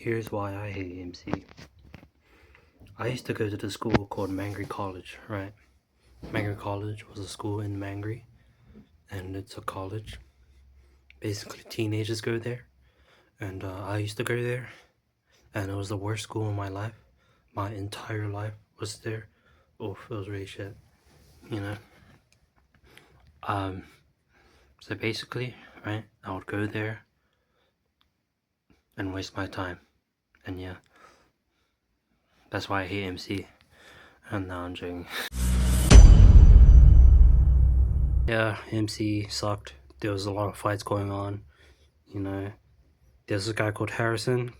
Here's why I hate MC. I used to go to the school called Mangry College, right? Mangry College was a school in Mangry, and it's a college. Basically, teenagers go there, and I used to go there, and it was the worst school in my life. My entire life was there. Oof, it was really shit, you know? So basically, right, I would go there and waste my time, and yeah, that's why I hate MC. And now I'm joking. Yeah, MC sucked. There was a lot of fights going on, you know. There's a guy called Harrison.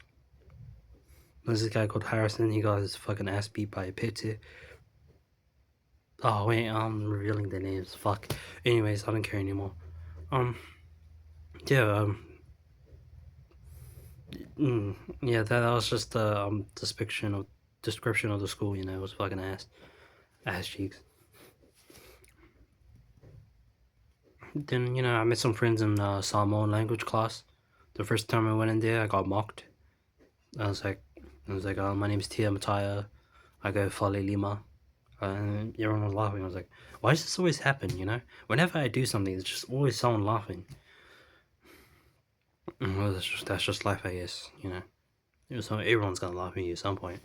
He got his fucking ass beat by a pity. Oh wait, I'm revealing the names. Fuck. Anyways, I don't care anymore. Yeah, yeah, that was just the description of the school, you know. It was fucking ass cheeks. Then, you know, I met some friends in Samoan language class. The first time I went in there, I got mocked. I was like, my name's Tia Mataya. I go Fale Lima. And everyone was laughing. I was like, why does this always happen, you know? Whenever I do something, there's just always someone laughing. Well, that's just life, I guess, you know? So everyone's gonna laugh at you at some point.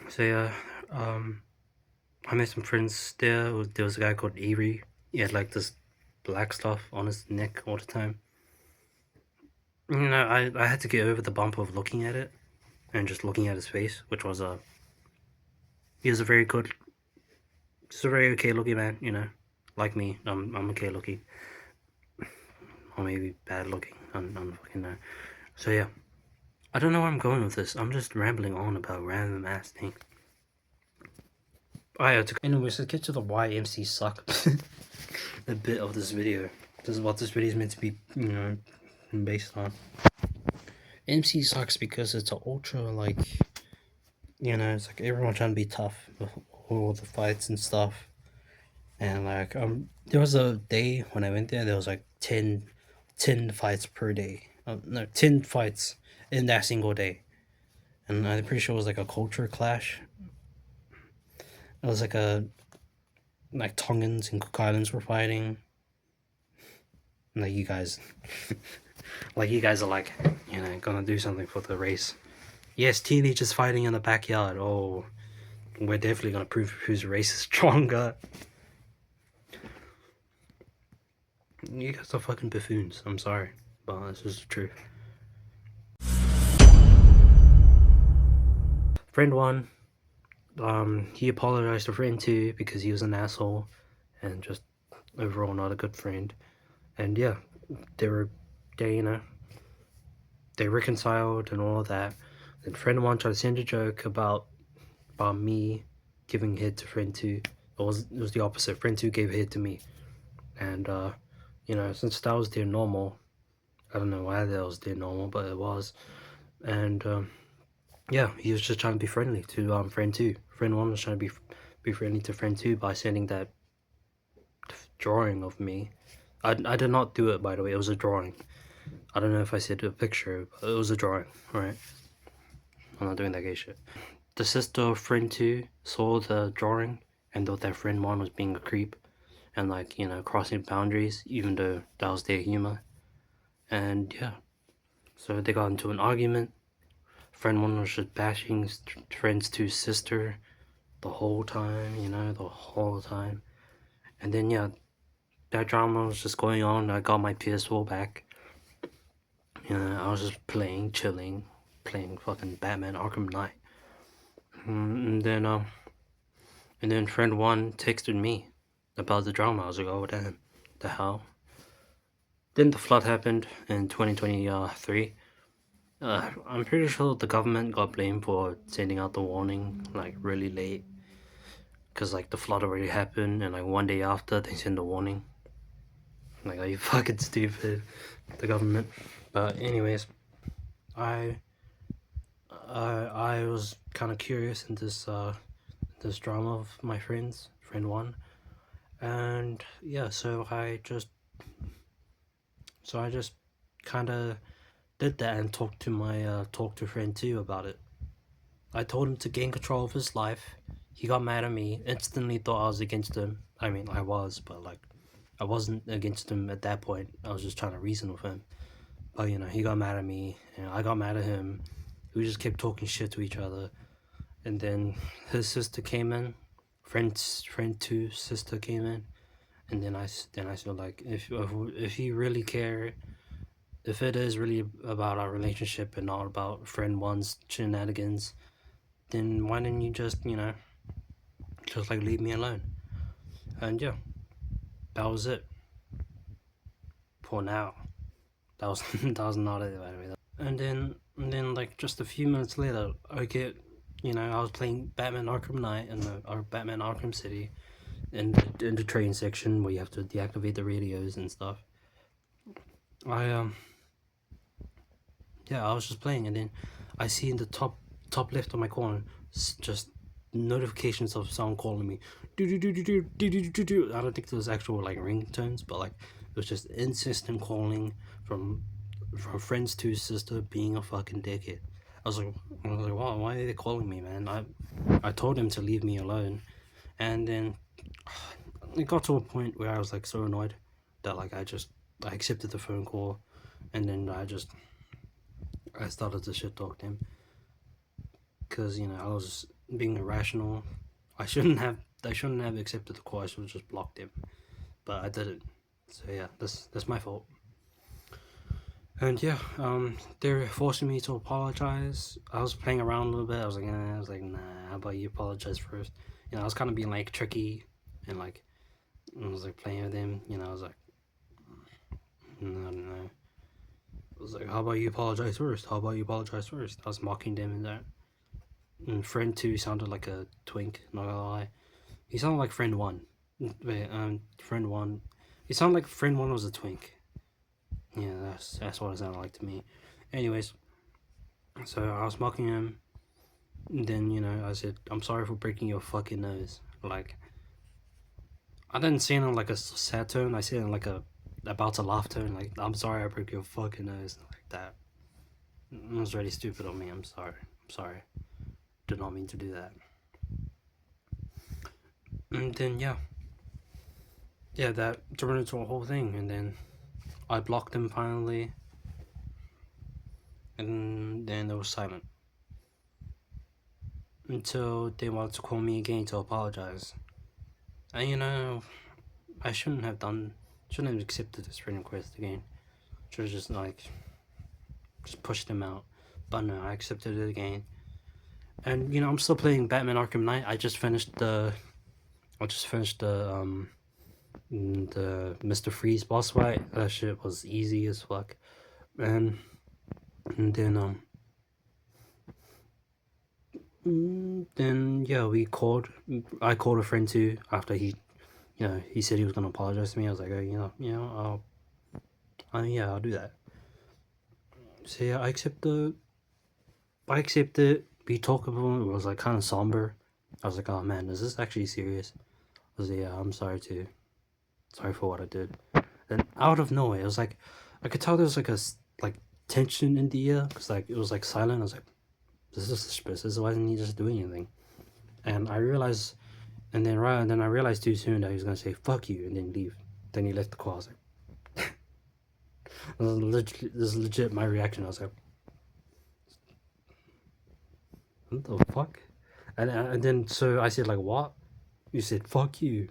So yeah, I met some friends there. There was a guy called Avery. He had like this black stuff on his neck all the time. You know, I had to get over the bump of looking at it and just looking at his face, which was he was a very okay looking man, you know, like me. I'm okay looking, or maybe bad looking. I don't fucking know. So yeah, I don't know where I'm going with this. I'm just rambling on about random ass things. Anyways, let's get to the why MC suck. A bit of this video. This is what this video is meant to be, you know, based on. MC sucks because it's an ultra, like, you know, it's like everyone trying to be tough with all the fights and stuff. And like, there was a day when I went there was like 10 fights per day. No, 10 fights in that single day. And I'm pretty sure it was like a culture clash. It was like Tongans and Cook Islands were fighting. Like you guys, like you guys are like, you know, gonna do something for the race. Yes, teenagers fighting in the backyard. Oh, we're definitely gonna prove whose race is stronger. You guys are fucking buffoons. I'm sorry, but this is the truth. Friend 1, he apologized to friend 2 because he was an asshole and just overall not a good friend. And yeah, they reconciled and all of that. Then friend 1 tried to send a joke about me giving head to friend 2. It was the opposite. Friend 2 gave head to me. And you know, since that was their normal, I don't know why that was their normal, but it was. And yeah, he was just trying to be friendly to friend 2. Friend 1 was trying to be friendly to friend 2 by sending that drawing of me. I did not do it, by the way. It was a drawing. I don't know if I said a picture, but it was a drawing, right? I'm not doing that gay shit. The sister of friend 2 saw the drawing and thought that friend 1 was being a creep and, like, you know, crossing boundaries, even though that was their humor. And yeah, so they got into an argument. Friend 1 was just bashing friend 2's sister the whole time, you know, the whole time. And then yeah, that drama was just going on. I got my PS4 back. You know, I was just chilling, playing fucking Batman Arkham Knight. And then friend 1 texted me about the drama. I was like, oh damn, the hell. Then the flood happened in 2023. I'm pretty sure the government got blamed for sending out the warning like really late, because like the flood already happened and like one day after they send the warning. Like, are you fucking stupid, the government? But anyways, I was kind of curious in this drama of my friend 1, and yeah, so I just kind of did that and talked to friend 2 about it. I told him to gain control of his life. He got mad at me, instantly thought I was against him. I mean, I was, but like, I wasn't against him at that point. I was just trying to reason with him. But you know, he got mad at me, and I got mad at him. We just kept talking shit to each other. And then his sister came in, friend 2's sister came in, and then I said, like, if you really care, if it is really about our relationship and not about friend 1's shenanigans, then why didn't you just, you know, just like leave me alone? And yeah, that was it. For now, that was that was not it. And then like just a few minutes later, I get, you know, I was playing Batman Arkham Knight or Batman Arkham City, in the train section where you have to deactivate the radios and stuff. I was just playing, and then I see in the top left of my corner just notifications of someone calling me. I don't think those actual like ringtones, but like it was just insistent calling from friends to his sister being a fucking dickhead. I was like, wow, why are they calling me, man? I told him to leave me alone, and then it got to a point where I was like so annoyed that like I accepted the phone call, and then I started to shit talk him because, you know, I was being irrational. I shouldn't have accepted the call. I should have just blocked him, but I didn't. So yeah, that's my fault. And yeah, they're forcing me to apologize. I was playing around a little bit. I was like, nah, how about you apologize first? You know, I was kind of being like tricky, and like I was like playing with him. You know, I was like, no. I was like, how about you apologize first? How about you apologize first? I was mocking them in that. And friend 2 sounded like a twink, not gonna lie. He sounded like friend 1. Wait, friend 1. He sounded like friend 1 was a twink. Yeah, that's what it sounded like to me. Anyways, so I was mocking him. And then, you know, I said, I'm sorry for breaking your fucking nose. Like, I didn't say it in like a sad tone. I said it in like a about to laugh tone. Like, I'm sorry I broke your fucking nose. Like that. It was really stupid of me. I'm sorry. Did not mean to do that. And then yeah, that turned into a whole thing. And then I blocked him finally, and then it was silent until they wanted to call me again to apologize. And you know, I shouldn't have accepted this friend request again. Should have just pushed him out. But no, I accepted it again. And you know, I'm still playing Batman Arkham Knight. I just finished the Mr. Freeze boss fight. That shit was easy as fuck. And then yeah, I called a friend too after he said he was gonna apologize to me. I was like, oh, I'll do that. So yeah, I accept it. We talked about it. It was like kind of somber. I was like, oh man, is this actually serious? I was like, yeah, I'm sorry too. Sorry for what I did. Then out of nowhere, it was like I could tell there was like tension in the air because like it was like silent. I was like, this is suspicious. Why didn't he just do anything? And I realized, and then I realized too soon that he was gonna say "fuck you" and then leave. Then he left the call. I was like, this is legit my reaction. I was like, what the fuck? And then so I said like, what? You said "fuck you,"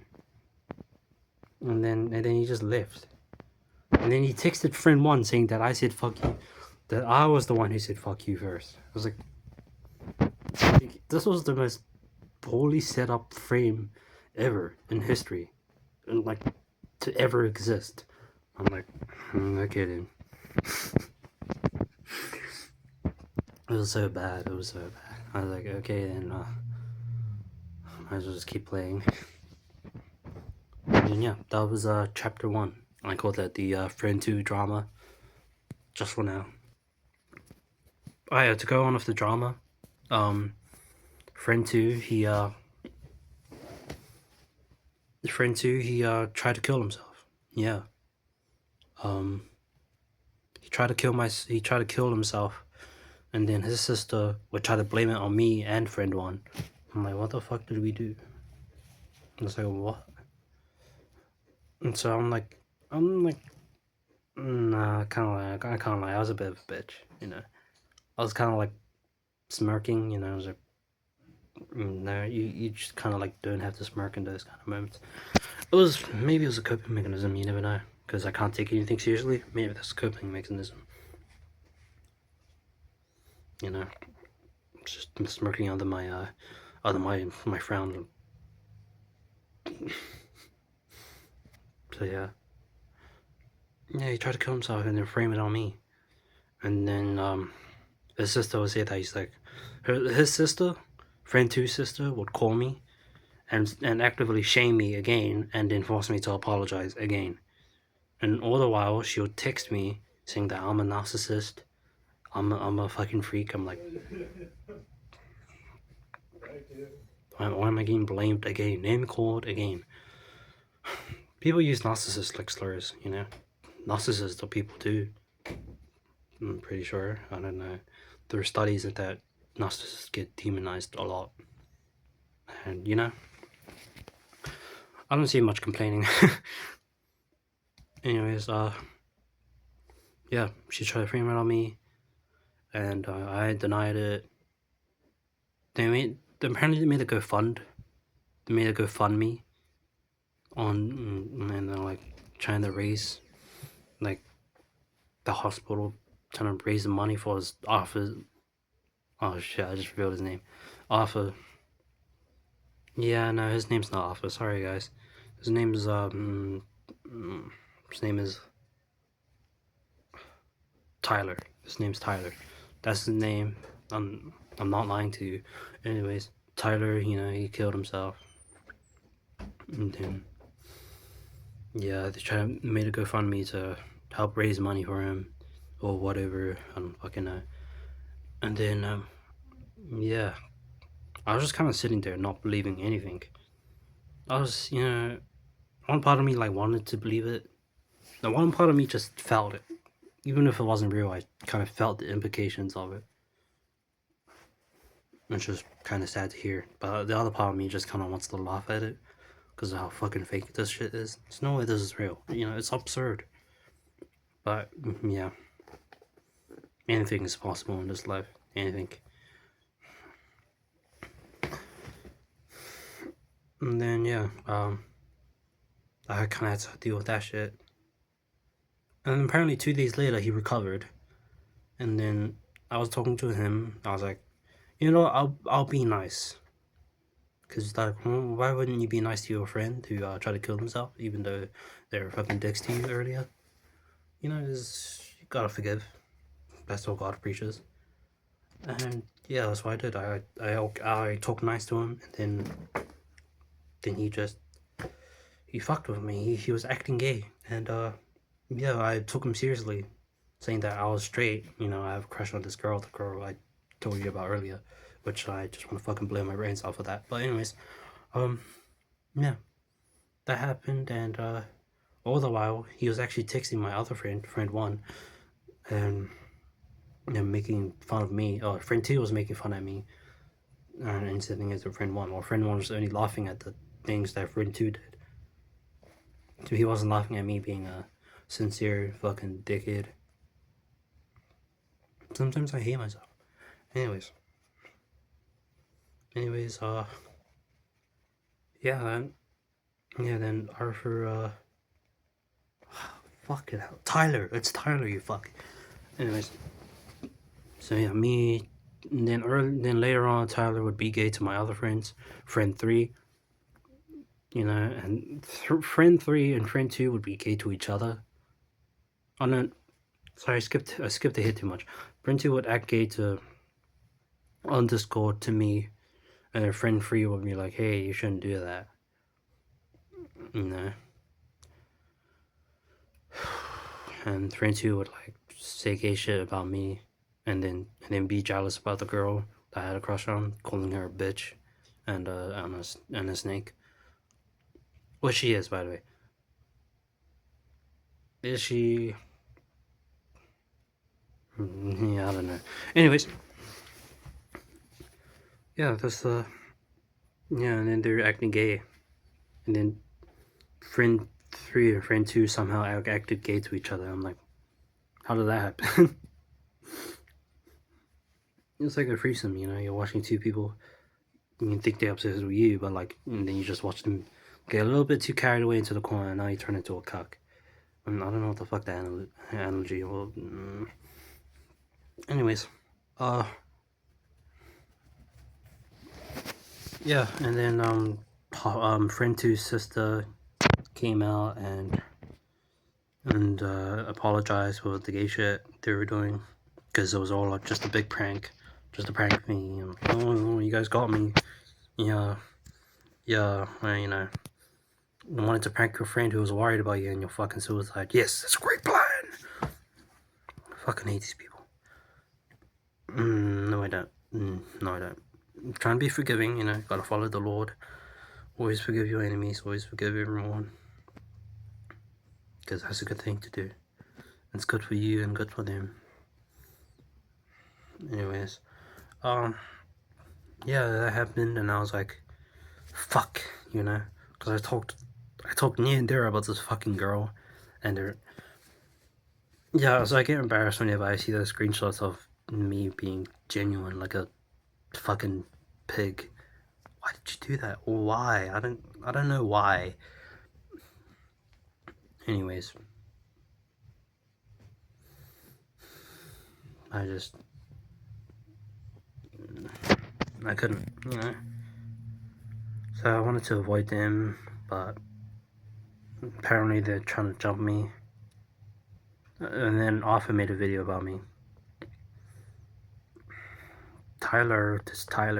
and then he just left. And then he texted friend 1 saying that I said "fuck you," that I was the one who said "fuck you" first. I was like, this was the most poorly set up frame ever in history, and like to ever exist. I'm like, okay then. It was so bad. I was like, okay then. Might as well just keep playing. And yeah, that was chapter 1. I called that the friend 2 drama. Just for now. I had to go on with the drama. Friend 2, he tried to kill himself. Yeah. He tried to kill himself, and then his sister would try to blame it on me and friend one. I'm like, what the fuck did we do? It's like, what? And so I'm like, nah, I kind of like, I was a bit of a bitch, you know. I was kind of like smirking, you know. I was like, no, you just kind of like don't have to smirk in those kind of moments. Maybe it was a coping mechanism, you never know, because I can't take anything seriously. Maybe that's a coping mechanism, you know. Just smirking under my frown. So yeah, he tried to kill himself and then frame it on me, and then his sister would say that he's like, his sister, friend two's sister, would call me and actively shame me again, and then force me to apologize again. And all the while, she would text me saying that I'm a narcissist, I'm a fucking freak. I'm like, why am I getting blamed again? Name called again. People use narcissist like slurs, you know. Narcissists are people too. I'm pretty sure. I don't know. There are studies that narcissists get demonized a lot. And, you know, I don't see much complaining. Anyways, yeah, she tried to frame it on me, and I denied it. Apparently they made a GoFund. They made a GoFundMe and they're like trying to raise, like, the hospital, trying to raise the money for his office. Oh shit, I just revealed his name. Arthur. Yeah, no, his name's not Arthur. Sorry, guys. His name is Tyler. His name's Tyler. That's his name. I'm not lying to you. Anyways, Tyler, you know, he killed himself. And then, yeah, they made a GoFundMe to help raise money for him or whatever. I don't fucking know. And then, yeah, I was just kind of sitting there not believing anything. I was, you know, one part of me like wanted to believe it. The one part of me just felt it. Even if it wasn't real, I kind of felt the implications of it. Which is kind of sad to hear. But the other part of me just kind of wants to laugh at it because of how fucking fake this shit is. There's no way this is real. You know, it's absurd. But, yeah. Anything is possible in this life. Anything. And then, yeah, I kind of had to deal with that shit. And apparently 2 days later, he recovered. And then I was talking to him. I was like, you know, I'll be nice. Because, like, why wouldn't you be nice to your friend who tried to kill himself, even though they were fucking dicks to you earlier? You know, you gotta forgive. That's what God preaches. And yeah, that's what I did. I talked nice to him, and then he fucked with me. He was acting gay, and yeah, I took him seriously, saying that I was straight. You know, I have a crush on this girl, the girl I told you about earlier, which I just want to fucking blow my brains out for that. But anyways, yeah, that happened, and all the while he was actually texting my other friend one, and making fun of me. Oh, friend two was making fun at me, and sitting as a friend one. Or friend one was only laughing at the things that friend two did. So he wasn't laughing at me being a sincere fucking dickhead. Sometimes I hate myself. Anyways, yeah, then Arthur, fuck it out. Tyler, it's Tyler, you fuck. Anyways, so yeah, me, and then later on, Tyler would be gay to my other friends, friend three, you know, and friend three and friend two would be gay to each other. Oh no, sorry, I skipped ahead too much. Friend two would act gay on Discord to me, and friend three would be like, hey, you shouldn't do that. You know. And friend two would like say gay shit about me, and then be jealous about the girl that I had a crush on, calling her a bitch, and a snake. What she is, by the way. Is she? Yeah, I don't know. Anyways, yeah, that's yeah, and then they're acting gay, and then friend 3 and friend 2 somehow acted gay to each other. I'm like, how did that happen? It's like a threesome, you know. You're watching two people, you think they're obsessed with you, but like, and then you just watch them get a little bit too carried away into the corner, and now you turn into a cuck. I don't know what the fuck that analogy. Well, anyways, uh, yeah, and then friend two's sister came out and apologized for the gay shit they were doing, because it was all like just a big prank, just to prank me. And, oh, you guys got me. Yeah, yeah, well, you know, I wanted to prank your friend who was worried about you and your fucking suicide. Yes, it's a great plan. I fucking hate these people. No, I don't. No, I don't. I'm trying to be forgiving, you know, gotta follow the Lord. Always forgive your enemies, always forgive everyone. Because that's a good thing to do. It's good for you and good for them. Anyways, yeah, that happened, and I was like, fuck, you know, because I talked near and dear about this fucking girl, and yeah, so I get embarrassed whenever I see those screenshots of me being genuine, like a fucking pig. Why did you do that? Why? I don't know why. Anyways, I couldn't, you know. So I wanted to avoid them, but apparently they're trying to jump me. And then Arthur made a video about me. Tyler,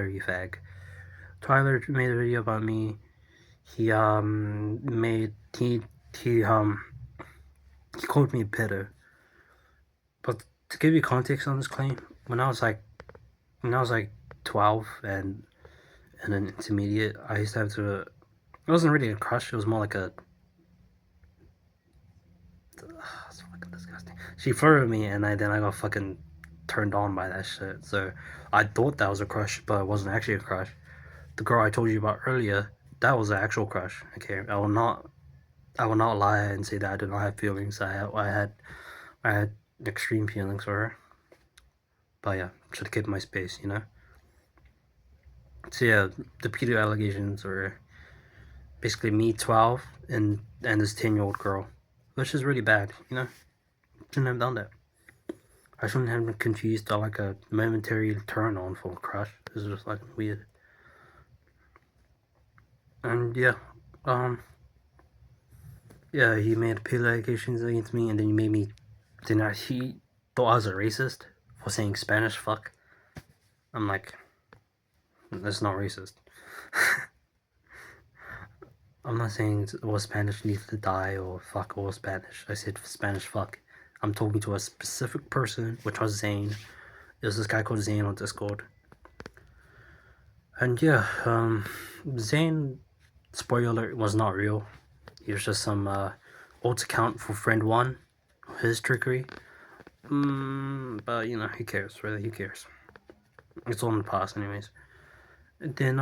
you fag. Tyler made a video about me. He he called me a pedo. But to give you context on this claim, when I was like 12 and in an intermediate, I used to have to. It wasn't really a crush. It was more like a. It's fucking disgusting. She flirted with me, and then I got fucking turned on by that shit. So I thought that was a crush, but it wasn't actually a crush. The girl I told you about earlier, that was an actual crush. Okay, I will not lie and say that I did not have feelings. I had extreme feelings for her. But yeah, should have kept my space, you know. So yeah, the pedo allegations were basically me 12 and this 10-year-old girl, which is really bad, you know. Shouldn't have done that. I shouldn't have been confused to like a momentary turn on for a crush. It's just like weird. And yeah, yeah, he made pedo allegations against me, and then he thought I was a racist for saying Spanish fuck. I'm like, that's not racist. I'm not saying all Spanish needs to die or fuck all Spanish. I said Spanish fuck. I'm talking to a specific person, which was Zane. There's this guy called Zane on Discord. And yeah, Zane, spoiler alert, was not real. He was just some old account for friend 1, his trickery. But you know, who cares, really, who cares? It's all in the past anyways. And then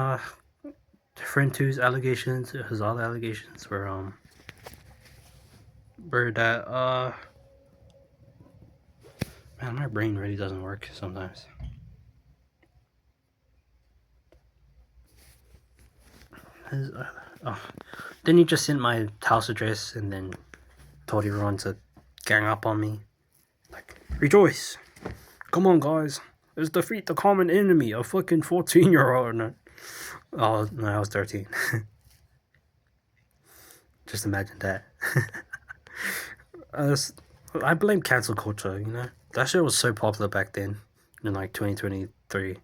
friend 2's allegations, his other allegations were that man, my brain really doesn't work sometimes. Then he just sent my house address and then told everyone to gang up on me. Like, rejoice! Come on, guys! Let's defeat the common enemy, a fucking 14-year-old. No. Oh, no, I was 13. Just imagine that. I blame cancel culture, you know? That shit was so popular back then, in like 2023.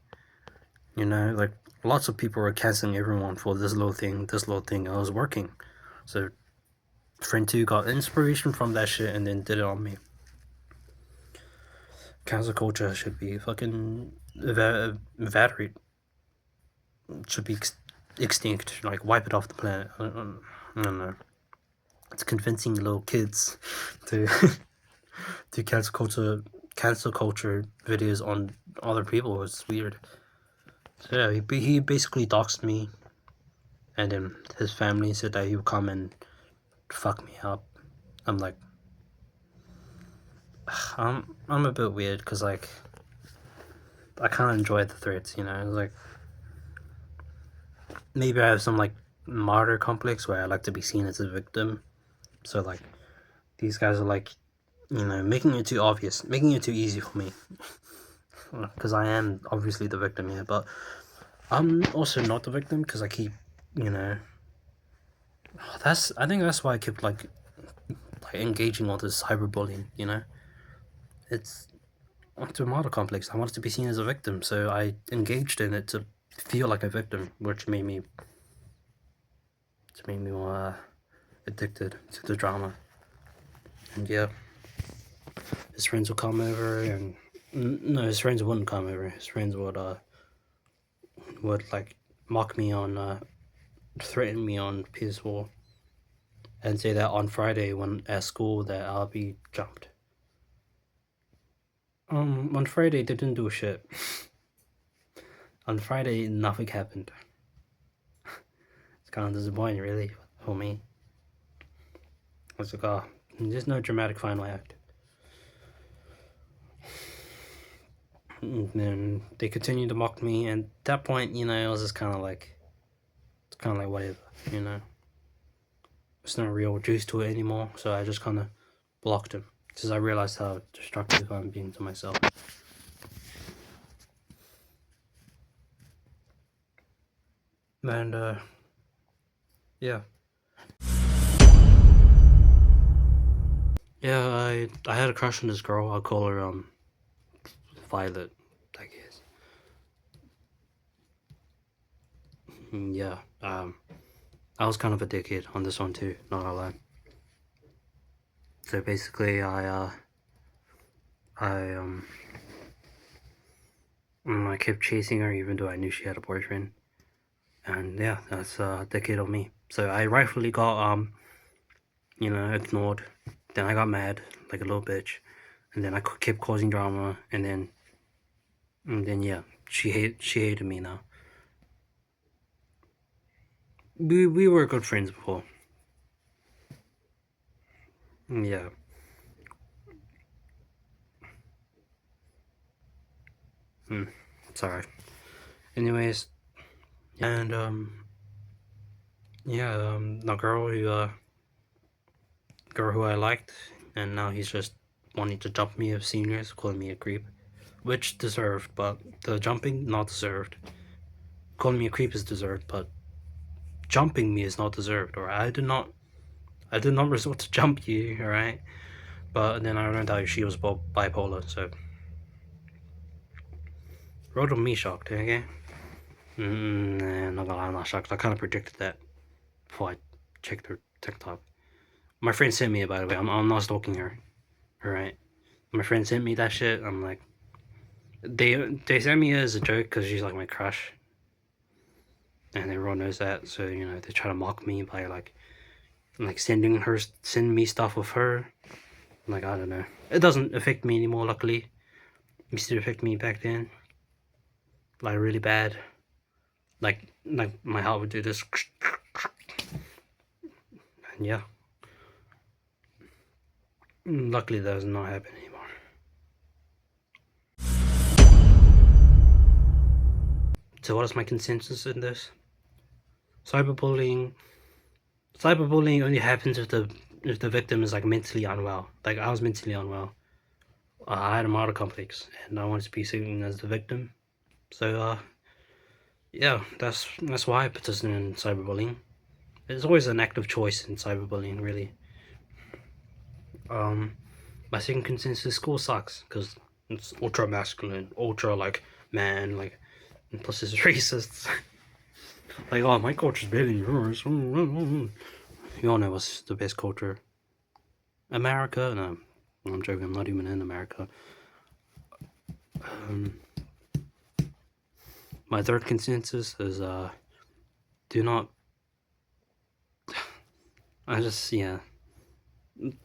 You know, like, lots of people were canceling everyone for this little thing, and it was working. So, friend 2 got inspiration from that shit and then did it on me. Cancel culture should be fucking evaporate. Should be extinct. Like, wipe it off the planet. I don't know. It's convincing little kids to do cancel culture cancel culture videos on other people. It's weird. So yeah, he basically doxed me, and then his family said that he would come and fuck me up. I'm like, I'm a bit weird because like I kind of enjoy the threats, you know. Like maybe I have some like martyr complex where I like to be seen as a victim. So like these guys are like, you know, making it too obvious, making it too easy for me. Because I am obviously the victim here, but I'm also not the victim because I keep, you know, I think that's why I keep like engaging all this cyberbullying. You know, it's a martyr complex. I wanted to be seen as a victim, so I engaged in it to feel like a victim, which made me more addicted to the drama. And yeah, his friends would come over, and no, his friends wouldn't come over. His friends would like mock me on, threaten me on PS4, and say that on Friday when at school that I'll be jumped. On Friday they didn't do shit. On Friday nothing happened. It's kind of disappointing, really, for me. I was like, oh, there's no dramatic final act. And then they continued to mock me, and at that point, you know, it was just kind of like, whatever, you know. There's no real juice to it anymore, so I just kind of blocked him because I realized how destructive I'm being to myself. And yeah. Yeah, I had a crush on this girl. I'll call her Violet, I guess. Yeah. I was kind of a dickhead on this one too, not gonna lie. So basically I kept chasing her even though I knew she had a boyfriend. And yeah, that's a dickhead of me. So I rightfully got you know, ignored. Then I got mad like a little bitch, and then I kept causing drama, and then yeah, she hated me now. We were good friends before. Yeah. Sorry. Anyways, and yeah, the girl who I liked, and now he's just wanting to jump me as seniors, calling me a creep, which deserved, but the jumping not deserved. Calling me a creep is deserved, but jumping me is not deserved. Or I did not resort to jump you, all right? But then I learned how she was bipolar, so road on me shocked, okay? Nah, not gonna lie, I'm not shocked. I kind of predicted that before I checked her TikTok. My friend sent me it, by the way. I'm not stalking her, all right? My friend sent me that shit. I'm like, they sent me it as a joke because she's like my crush, and everyone knows that. So you know they try to mock me by like sending me stuff with her. Like I don't know. It doesn't affect me anymore. Luckily, it used to affect me back then, like really bad. Like my heart would do this, and yeah. Luckily, that does not happen anymore. So, what is my consensus in this? Cyberbullying only happens if the victim is like mentally unwell. Like I was mentally unwell. I had a martyr complex, and I wanted to be seen as the victim. So yeah, that's why I participated in cyberbullying. It's always an active choice in cyberbullying, really. My second consensus: school sucks because it's ultra masculine, ultra like man, like, and plus it's racist. Like, oh, my culture's better than yours. You all know what's the best culture? America? No, I'm joking. I'm not even in America. My third consensus is do not. I just, yeah.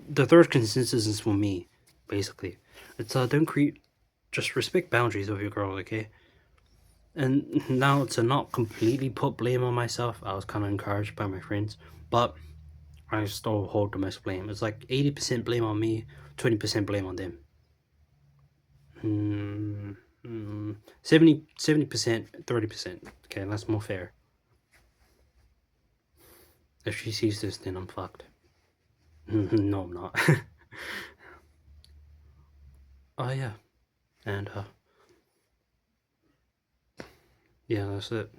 The third consensus is for me. basically. It's don't create, just respect boundaries with your girl, okay? And now to not completely put blame on myself, I was kind of encouraged by my friends, but I still hold the most blame. It's like 80% blame on me, 20% blame on them. 70%, 30%. Okay, that's more fair. If she sees this, then I'm fucked. No, I'm not. Oh yeah, and yeah, that's it.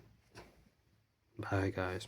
Bye, guys.